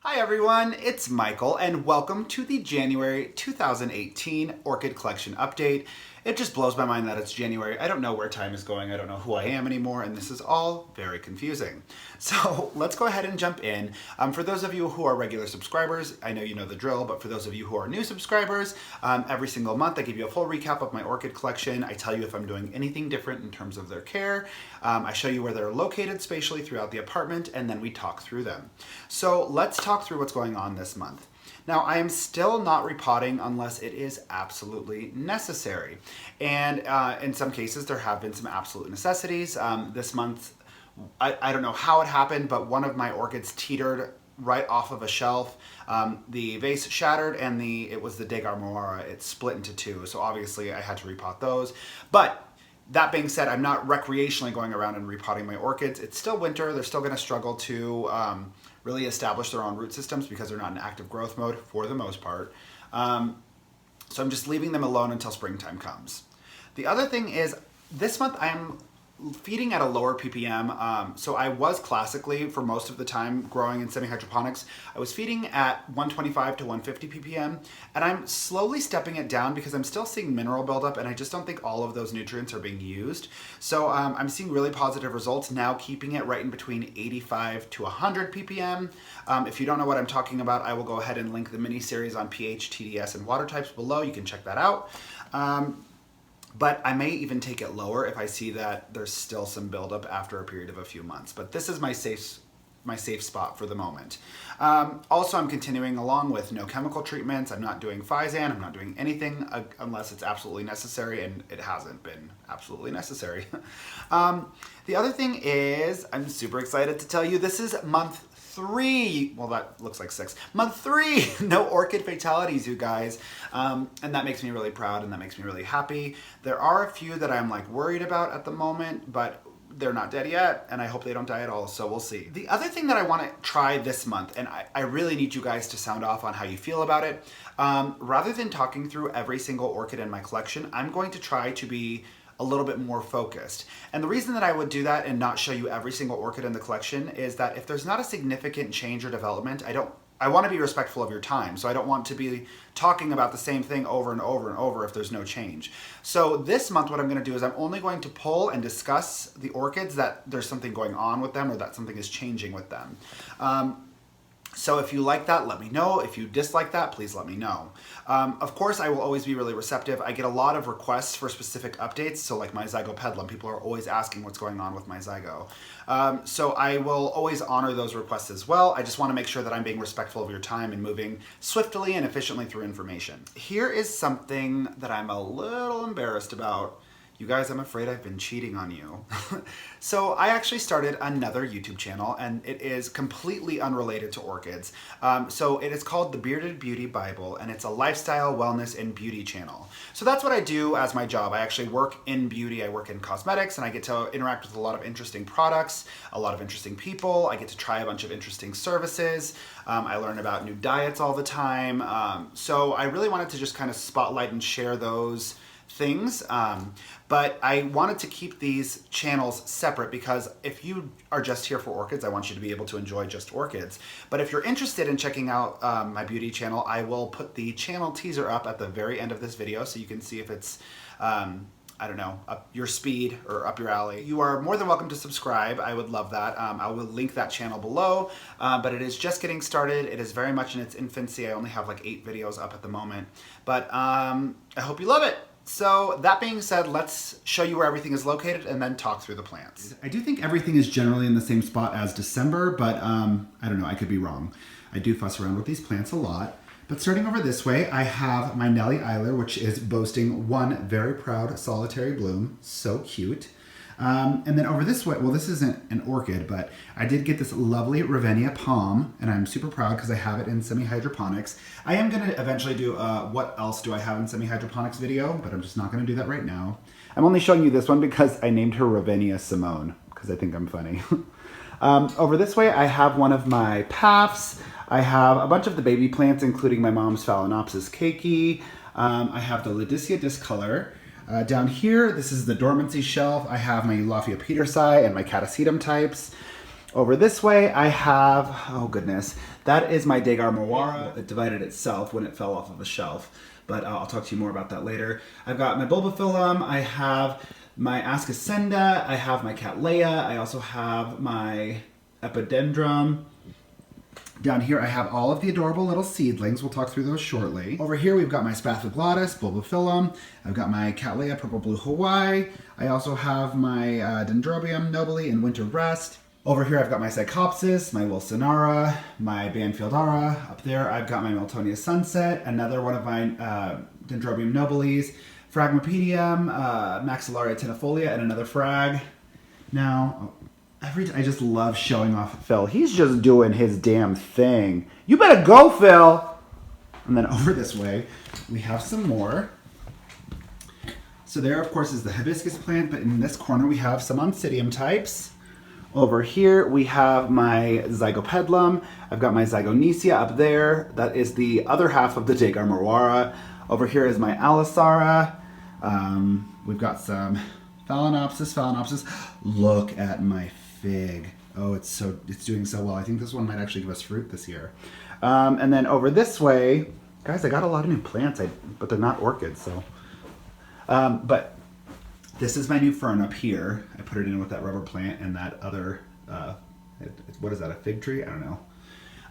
Hi everyone, it's Michael and welcome to the January 2018 Orchid Collection Update. It just blows my mind that it's January. I don't know where time is going, I don't know who I am anymore, and this is all very confusing. So let's go ahead and jump in. For those of you who are regular subscribers, I know you know the drill, but for those of you who are new subscribers, every single month I give you a full recap of my orchid collection. I tell you if I'm doing anything different in terms of their care. I show you where they're located spatially throughout the apartment, and then we talk through them. So let's talk through what's going on this month. Now, I am still not repotting unless it is absolutely necessary. And in some cases, there have been some absolute necessities. This month, I don't know how it happened, but one of my orchids teetered right off of a shelf. The vase shattered and it was the Degarmoara. It split into two. So obviously I had to repot those. But that being said, I'm not recreationally going around and repotting my orchids. It's still winter. They're still going to struggle to really establish their own root systems because they're not in active growth mode for the most part. So I'm just leaving them alone until springtime comes. The other thing is, this month I'm feeding at a lower ppm. So I was classically, for most of the time growing in semi-hydroponics, I was feeding at 125 to 150 ppm, and I'm slowly stepping it down because I'm still seeing mineral buildup, and I just don't think all of those nutrients are being used. So I'm seeing really positive results now, keeping it right in between 85 to 100 ppm. If you don't know what I'm talking about, I will go ahead and link the mini series on pH, TDS, and water types below. You can check that out. But I may even take it lower if I see that there's still some buildup after a period of a few months. But this is my safe spot for the moment. Also, I'm continuing along with no chemical treatments. I'm not doing Physan. I'm not doing anything unless it's absolutely necessary, and it hasn't been absolutely necessary. The other thing is, I'm super excited to tell you this is month 3, well that looks like 6, month 3, no orchid fatalities, you guys, and that makes me really proud and that makes me really happy. There are a few that I'm like worried about at the moment, but they're not dead yet, and I hope they don't die at all, so we'll see. The other thing that I want to try this month, and I really need you guys to sound off on how you feel about it, rather than talking through every single orchid in my collection, I'm going to try to be a little bit more focused. And the reason that I would do that and not show you every single orchid in the collection is that if there's not a significant change or development, I want to be respectful of your time. So I don't want to be talking about the same thing over and over and over if there's no change. So this month what I'm going to do is I'm only going to pull and discuss the orchids that there's something going on with them or that something is changing with them. So if you like that, let me know. If you dislike that, please let me know. Of course, I will always be really receptive. I get a lot of requests for specific updates. So like my Zygopetalum, people are always asking what's going on with my Zygo. So I will always honor those requests as well. I just want to make sure that I'm being respectful of your time and moving swiftly and efficiently through information. Here is something that I'm a little embarrassed about. You guys, I'm afraid I've been cheating on you. So I actually started another YouTube channel, and it is completely unrelated to orchids. So it is called The Bearded Beauty Bible, and it's a lifestyle, wellness, and beauty channel. So that's what I do as my job. I actually work in beauty, I work in cosmetics, and I get to interact with a lot of interesting products, a lot of interesting people. I get to try a bunch of interesting services. I learn about new diets all the time. So I really wanted to just kind of spotlight and share those things, but I wanted to keep these channels separate because if you are just here for orchids, I want you to be able to enjoy just orchids. But if you're interested in checking out my beauty channel, I will put the channel teaser up at the very end of this video so you can see if it's I don't know, up your speed or up your alley. You are more than welcome to subscribe. I would love that. I will link that channel below, but it is just getting started. It is very much in its infancy. I only have like 8 videos up at the moment, but I hope you love it. So that being said, let's show you where everything is located and then talk through the plants. I do think everything is generally in the same spot as December, but I don't know, I could be wrong. I do fuss around with these plants a lot. But starting over this way, I have my Nellie Eiler, which is boasting one very proud solitary bloom. So cute. And then over this way, well, this isn't an orchid, but I did get this lovely Ravennia palm, and I'm super proud because I have it in semi-hydroponics. I am going to eventually do what else do I have in semi-hydroponics video, but I'm just not going to do that right now. I'm only showing you this one because I named her Ravennia Simone, because I think I'm funny. Over this way, I have one of my Paphs. I have a bunch of the baby plants, including my mom's Phalaenopsis Keiki. I have the Ladysia discolor. Down here, this is the dormancy shelf. I have my Eulophia petersi and my Catasetum types. Over this way, I have, oh goodness, That is my Degar Mawara. It divided itself when it fell off of a shelf, but I'll talk to you more about that later. I've got my Bulbophyllum, I have my Aska Senda, I have my Cattleya, I also have my Epidendrum. Down here I have all of the adorable little seedlings. We'll talk through those shortly. Over here we've got my Spathoglottis, Bulbophyllum. I've got my Cattleya Purple Blue Hawaii. I also have my Dendrobium Nobile in Winter Rest. Over here I've got my Psychopsis, my Wilsonara, my Banfieldara. Up there I've got my Miltonia Sunset, another one of my Dendrobium Nobiles, Phragmipedium, Maxillaria Tenufolia, and another frag. Now, I just love showing off Phil. He's just doing his damn thing. You better go, Phil! And then over this way, we have some more. So there, of course, is the hibiscus plant, but in this corner we have some Oncidium types. Over here we have my Zygopetalum. I've got my Zygonesia up there. That is the other half of the Degar Mawara. Over here is my Alisara. We've got some Phalaenopsis. Look at my fig. Oh, it's doing so well. I think this one might actually give us fruit this year. And then over this way, guys, I got a lot of new plants, but they're not orchids, so. But this is my new fern up here. I put it in with that rubber plant and that other, what is that, a fig tree? I don't know.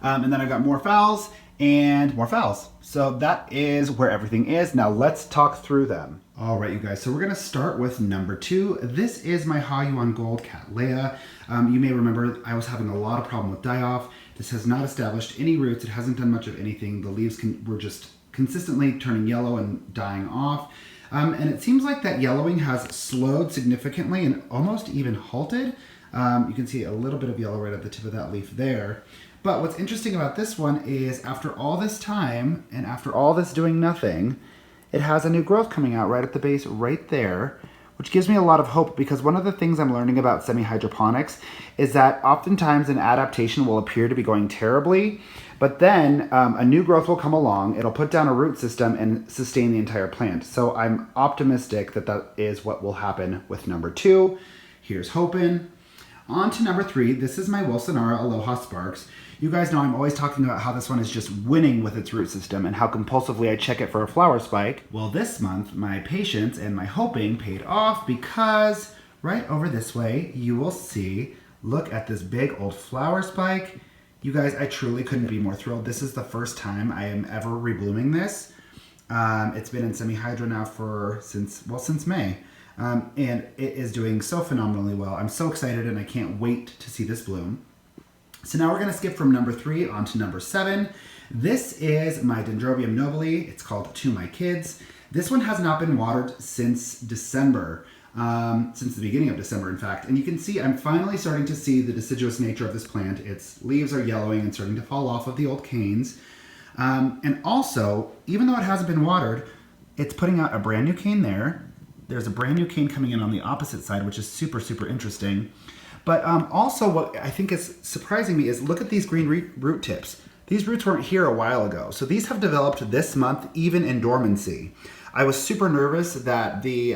And then I've got more phals and more phals. So that is where everything is. Now let's talk through them. All right, you guys, so we're gonna start with number 2. This is my Yuan Gold Cattleya. You may remember I was having a lot of problem with die-off. This has not established any roots. It hasn't done much of anything. The leaves were just consistently turning yellow and dying off. And it seems like that yellowing has slowed significantly and almost even halted. You can see a little bit of yellow right at the tip of that leaf there. But what's interesting about this one is after all this time and after all this doing nothing, it has a new growth coming out right at the base right there, which gives me a lot of hope because one of the things I'm learning about semi-hydroponics is that oftentimes an adaptation will appear to be going terribly, but then a new growth will come along, it'll put down a root system and sustain the entire plant. So I'm optimistic that that is what will happen with number 2. Here's hoping. On to number 3, this is my Wilsonara Aloha Sparks. You guys know I'm always talking about how this one is just winning with its root system and how compulsively I check it for a flower spike. Well, this month, my patience and my hoping paid off because right over this way, you will see, look at this big old flower spike. You guys, I truly couldn't be more thrilled. This is the first time I am ever reblooming this. It's been in semi-hydro now since May. And it is doing so phenomenally well. I'm so excited and I can't wait to see this bloom. So now we're gonna skip from number 3 on to number 7. This is my Dendrobium Nobile. It's called To My Kids. This one has not been watered since December, since the beginning of December, in fact. And you can see I'm finally starting to see the deciduous nature of this plant. Its leaves are yellowing and starting to fall off of the old canes. And also, even though it hasn't been watered, it's putting out a brand new cane there. There's a brand new cane coming in on the opposite side, which is super, super interesting. But also what I think is surprising me is look at these green root tips. These roots weren't here a while ago. So these have developed this month, even in dormancy. I was super nervous that the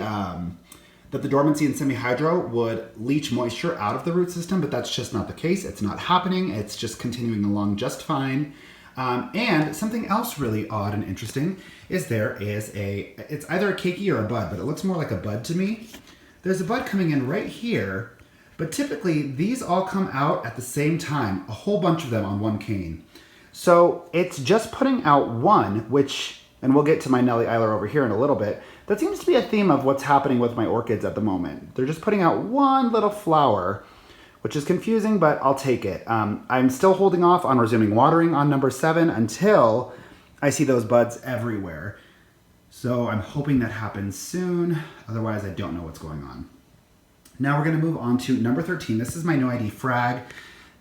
dormancy in semi-hydro would leach moisture out of the root system, but that's just not the case. It's not happening. It's just continuing along just fine. And something else really odd and interesting is it's either a keiki or a bud, but it looks more like a bud to me. There's a bud coming in right here, but typically these all come out at the same time, a whole bunch of them on one cane. So it's just putting out one, which, and we'll get to my Nellie Eiler over here in a little bit, that seems to be a theme of what's happening with my orchids at the moment. They're just putting out one little flower, which is confusing, but I'll take it. I'm still holding off on resuming watering on number 7 until I see those buds everywhere. So I'm hoping that happens soon. Otherwise, I don't know what's going on. Now we're gonna move on to number 13. This is my new ID Frag.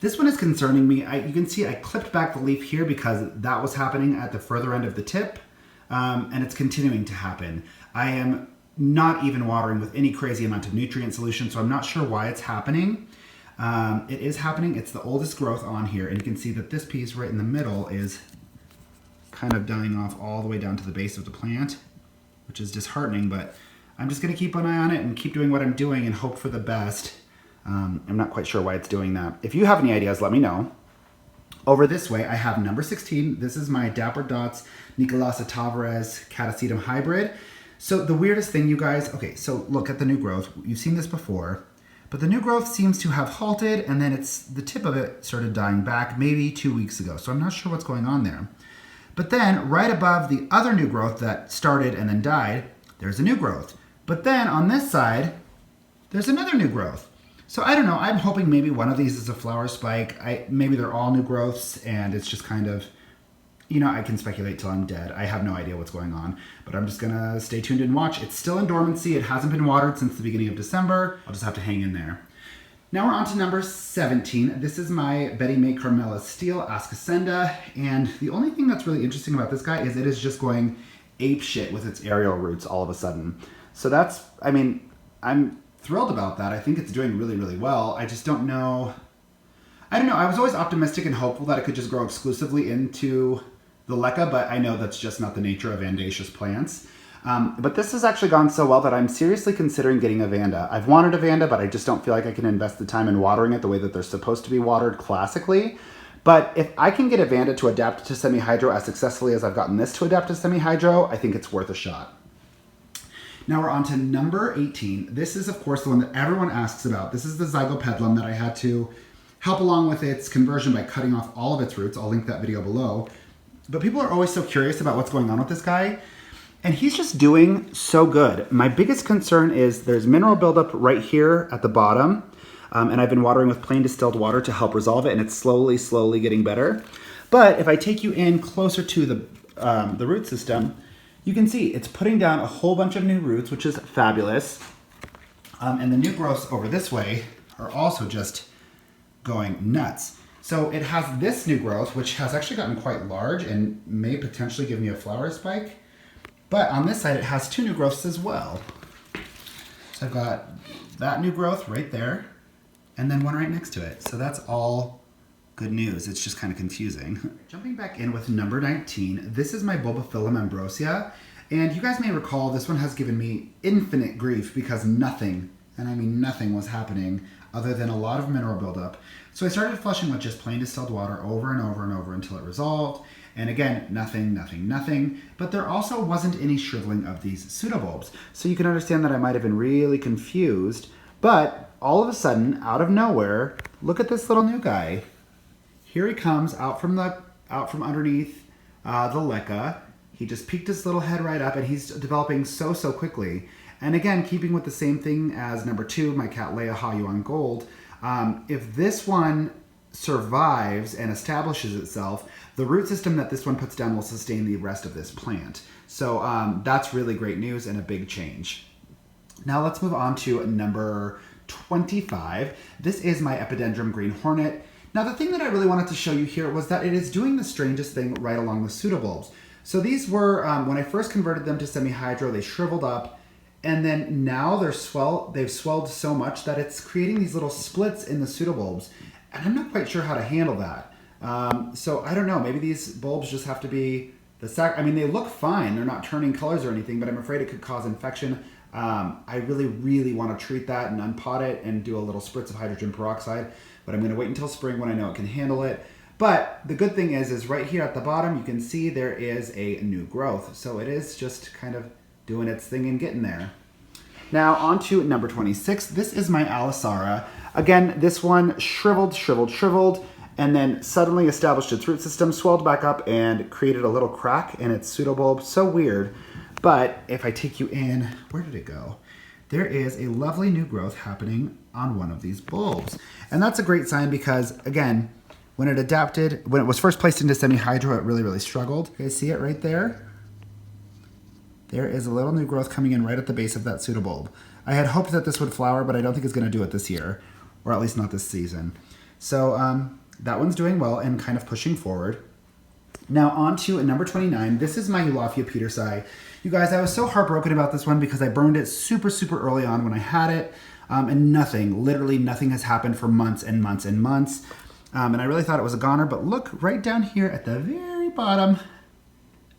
This one is concerning me. You can see I clipped back the leaf here because that was happening at the further end of the tip, and it's continuing to happen. I am not even watering with any crazy amount of nutrient solution, so I'm not sure why it's happening. It is happening. It's the oldest growth on here, and you can see that this piece right in the middle is kind of dying off all the way down to the base of the plant, which is disheartening, but I'm just gonna keep an eye on it and keep doing what I'm doing and hope for the best. I'm not quite sure why it's doing that. If you have any ideas, let me know. Over this way, I have number 16. This is my Dapper Dots Nicolasa Tavares Catasetum hybrid. So the weirdest thing, you guys, okay, so look at the new growth. You've seen this before, but the new growth seems to have halted, and then the tip of it started dying back maybe 2 weeks ago. So I'm not sure what's going on there. But then right above the other new growth that started and then died, there's a new growth. But then on this side, there's another new growth. So I don't know, I'm hoping maybe one of these is a flower spike. Maybe they're all new growths and it's just kind of, you know, I can speculate till I'm dead. I have no idea what's going on, but I'm just gonna stay tuned and watch. It's still in dormancy. It hasn't been watered since the beginning of December. I'll just have to hang in there. Now we're on to number 17. This is my Betty May Carmela Steele, Aska Senda, and the only thing that's really interesting about this guy is it is just going ape shit with its aerial roots all of a sudden. So that's, I mean, I'm thrilled about that. I think it's doing really, really well. I just don't know. I don't know. I was always optimistic and hopeful that it could just grow exclusively into the leca, but I know that's just not the nature of Vandaceous plants. But this has actually gone so well that I'm seriously considering getting a Vanda. I've wanted a Vanda, but I just don't feel like I can invest the time in watering it the way that they're supposed to be watered classically. But if I can get a Vanda to adapt to semi-hydro as successfully as I've gotten this to adapt to semi-hydro, I think it's worth a shot. Now we're on to number 18. This is, of course, the one that everyone asks about. This is the Zygopetalum that I had to help along with its conversion by cutting off all of its roots. I'll link that video below. But people are always so curious about what's going on with this guy. And he's just doing so good. My biggest concern is there's mineral buildup right here at the bottom. And I've been watering with plain distilled water to help resolve it. And it's slowly, slowly getting better. But if I take you in closer to the root system, you can see it's putting down a whole bunch of new roots, which is fabulous. And the new growths over this way are also just going nuts. So it has this new growth, which has actually gotten quite large and may potentially give me a flower spike. But on this side, it has two new growths as well. So I've got that new growth right there, and then one right next to it. So that's all good news. It's just kind of confusing. Jumping back in with number 19, this is my Bulbophyllum Ambrosia. And you guys may recall this one has given me infinite grief because nothing, and I mean nothing, was happening other than a lot of mineral buildup. So I started flushing with just plain distilled water over and over and over until it resolved. And again, nothing, nothing, nothing. But there also wasn't any shriveling of these pseudobulbs. So you can understand that I might have been really confused. But all of a sudden, out of nowhere, look at this little new guy. Here he comes out from underneath the leca. He just peeked his little head right up, and he's developing so quickly. And again, keeping with the same thing as number 2, my Cattleya Yuan Gold, if this one survives and establishes itself, the root system that this one puts down will sustain the rest of this plant. So that's really great news and a big change. Now let's move on to number 25. This is my Epidendrum Green Hornet. Now the thing that I really wanted to show you here was that it is doing the strangest thing right along the pseudobulbs. So these were, when I first converted them to semi-hydro, they shriveled up, and then now they've swelled so much that it's creating these little splits in the pseudobulbs, and I'm not quite sure how to handle that. So I don't know, maybe these bulbs just have to be I mean, they look fine, they're not turning colors or anything, but I'm afraid it could cause infection. I really want to treat that and unpot it and do a little spritz of hydrogen peroxide, but I'm going to wait until spring when I know it can handle it. But the good thing is right here at the bottom, you can see there is a new growth. So it is just kind of doing its thing and getting there. Now on to number 26. This is my Alisara. Again, this one shriveled, and then suddenly established its root system, swelled back up, and created a little crack in its pseudobulb. So weird. But if I take you in, where did it go? There is a lovely new growth happening on one of these bulbs. And that's a great sign because, again, when it was first placed into semi-hydro, it really struggled. You guys see it right there? There is a little new growth coming in right at the base of that pseudobulb. I had hoped that this would flower, but I don't think it's going to do it this year, or at least not this season. So that one's doing well and kind of pushing forward. Now on to number 29. This is my Eulofia petersi. You guys, I was so heartbroken about this one because I burned it super early on when I had it, and literally nothing has happened for months and months and months. And I really thought it was a goner, but look right down here at the very bottom,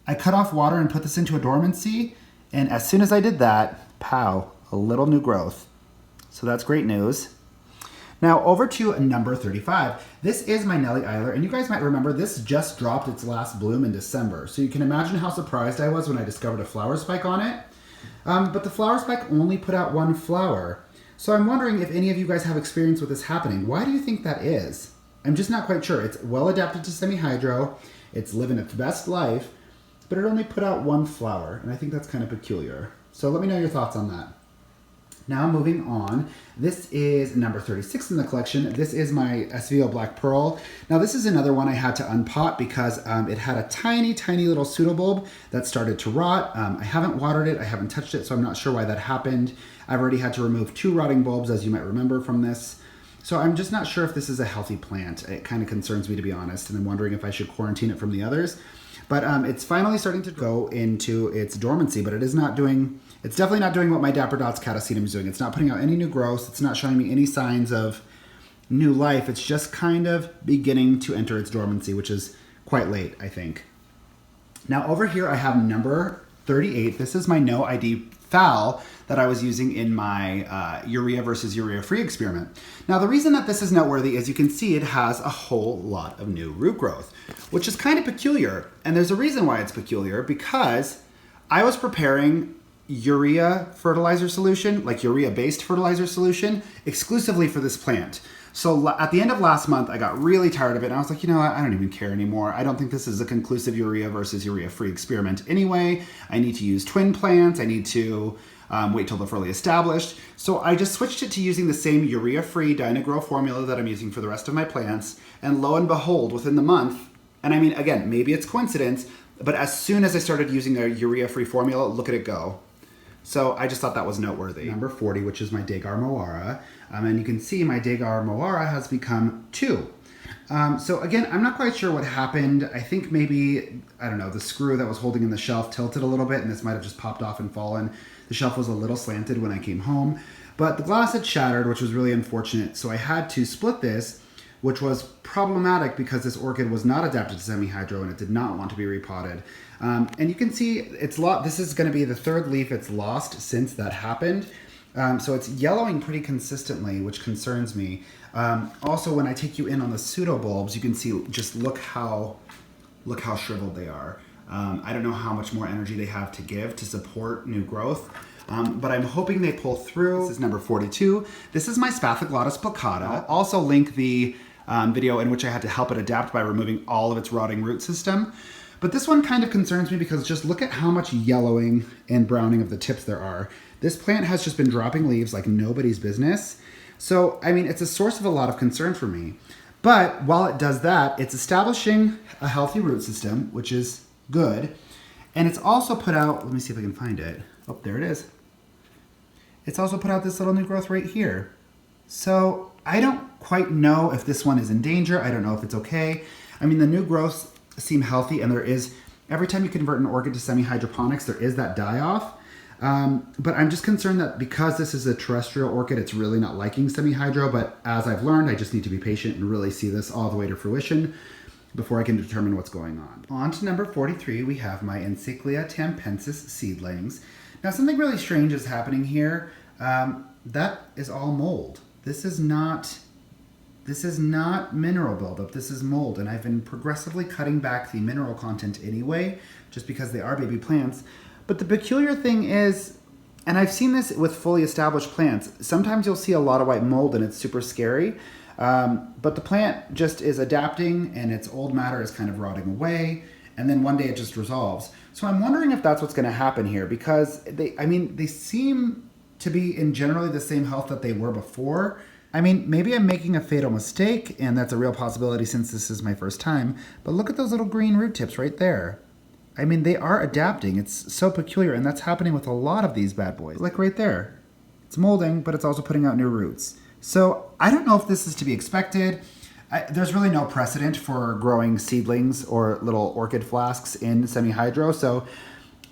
I cut off water and put this into a dormancy, and as soon as I did that, pow, a little new growth. So that's great news. Now over to number 35. This is my Nellie Eiler, and you guys might remember this just dropped its last bloom in December. So you can imagine how surprised I was when I discovered a flower spike on it. But the flower spike only put out one flower. So I'm wondering if any of you guys have experience with this happening. Why do you think that is? I'm just not quite sure. It's well adapted to semi-hydro. It's living its best life, but it only put out one flower, and I think that's kind of peculiar. So let me know your thoughts on that. Now moving on, this is number 36 in the collection. This is my SVO Black Pearl. Now this is another one I had to unpot because it had a tiny, tiny little pseudobulb that started to rot. I haven't watered it, I haven't touched it, so I'm not sure why that happened. I've already had to remove 2 rotting bulbs, as you might remember from this. So I'm just not sure if this is a healthy plant. It kind of concerns me, to be honest, and I'm wondering if I should quarantine it from the others. But it's finally starting to go into its dormancy, but it's definitely not doing what my Dapper Dots Catasetum is doing. It's not putting out any new growth. It's not showing me any signs of new life. It's just kind of beginning to enter its dormancy, which is quite late, I think. Now over here I have number 38. This is my no ID Phal that I was using in my urea versus urea free experiment. Now the reason that this is noteworthy is you can see it has a whole lot of new root growth, which is kind of peculiar. And there's a reason why it's peculiar, because I was preparing urea fertilizer solution, like urea-based fertilizer solution, exclusively for this plant. So at the end of last month, I got really tired of it, and I was like, you know what, I don't even care anymore. I don't think this is a conclusive urea versus urea-free experiment anyway. I need to use twin plants. I need to wait till they're fully established. So I just switched it to using the same urea-free Dynagrow formula that I'm using for the rest of my plants, and lo and behold, within the month, and I mean, again, maybe it's coincidence, but as soon as I started using their urea-free formula, look at it go. So I just thought that was noteworthy. Number 40, which is my Dagar Moara. And you can see my Dagar Moara has become 2. So again, I'm not quite sure what happened. I think maybe, I don't know, the screw that was holding in the shelf tilted a little bit, and this might have just popped off and fallen. The shelf was a little slanted when I came home, but the glass had shattered, which was really unfortunate. So I had to split this, which was problematic because this orchid was not adapted to semi-hydro and it did not want to be repotted. And you can see it's this is going to be the 3rd leaf it's lost since that happened. So it's yellowing pretty consistently, which concerns me. Also, when I take you in on the pseudobulbs, you can see, just look how shriveled they are. I don't know how much more energy they have to give to support new growth. But I'm hoping they pull through. This is number 42. This is my Spathoglottis plicata. I'll also link the video in which I had to help it adapt by removing all of its rotting root system. But this one kind of concerns me because just look at how much yellowing and browning of the tips there are. This plant has just been dropping leaves like nobody's business. So, I mean, it's a source of a lot of concern for me. But while it does that, it's establishing a healthy root system, which is good. And it's also put out, let me see if I can find it. Oh, there it is. It's also put out this little new growth right here. So I don't quite know if this one is in danger. I don't know if it's okay. I mean, the new growths seem healthy, and there is, every time you convert an orchid to semi-hydroponics, there is that die-off. But I'm just concerned that because this is a terrestrial orchid, it's really not liking semi-hydro, but as I've learned, I just need to be patient and really see this all the way to fruition before I can determine what's going on. On to number 43, we have my Encyclia tampensis seedlings. Now something really strange is happening here. That is all mold. This is not mineral buildup, this is mold, and I've been progressively cutting back the mineral content anyway, just because they are baby plants. But the peculiar thing is, and I've seen this with fully established plants, sometimes you'll see a lot of white mold and it's super scary, but the plant just is adapting and its old matter is kind of rotting away, and then one day it just resolves. So I'm wondering if that's what's going to happen here, because they seem to be in generally the same health that they were before. I mean, maybe I'm making a fatal mistake, and that's a real possibility since this is my first time, but look at those little green root tips right there. I mean, they are adapting. It's so peculiar, and that's happening with a lot of these bad boys. Like right there. It's molding, but it's also putting out new roots. So I don't know if this is to be expected. There's really no precedent for growing seedlings or little orchid flasks in semi-hydro, so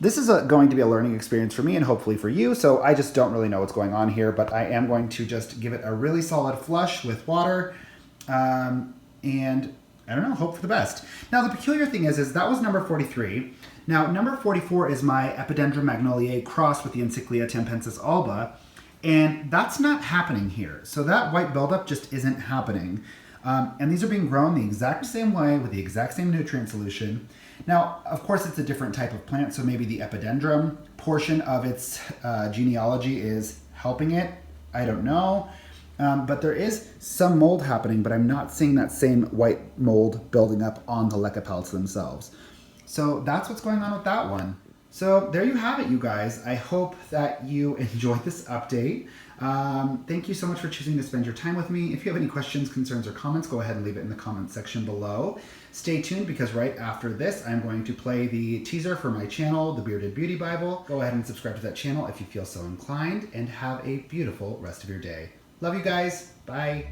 this is going to be a learning experience for me and hopefully for you, so I just don't really know what's going on here, but I am going to just give it a really solid flush with water, and I don't know, hope for the best. Now, the peculiar thing is that was number 43. Now, number 44 is my Epidendrum magnoliae crossed with the Encyclia tampensis alba, And that's not happening here. So that white buildup just isn't happening. And these are being grown the exact same way with the exact same nutrient solution. Now, of course, it's a different type of plant, so maybe the epidendrum portion of its genealogy is helping it. I don't know. But there is some mold happening, but I'm not seeing that same white mold building up on the leca pellets themselves. So that's what's going on with that one. So there you have it, you guys. I hope that you enjoyed this update. Thank you so much for choosing to spend your time with me. If you have any questions, concerns, or comments, go ahead and leave it in the comment section below. Stay tuned because right after this, I'm going to play the teaser for my channel, The Bearded Beauty Bible. Go ahead and subscribe to that channel if you feel so inclined, and have a beautiful rest of your day. Love you guys. Bye.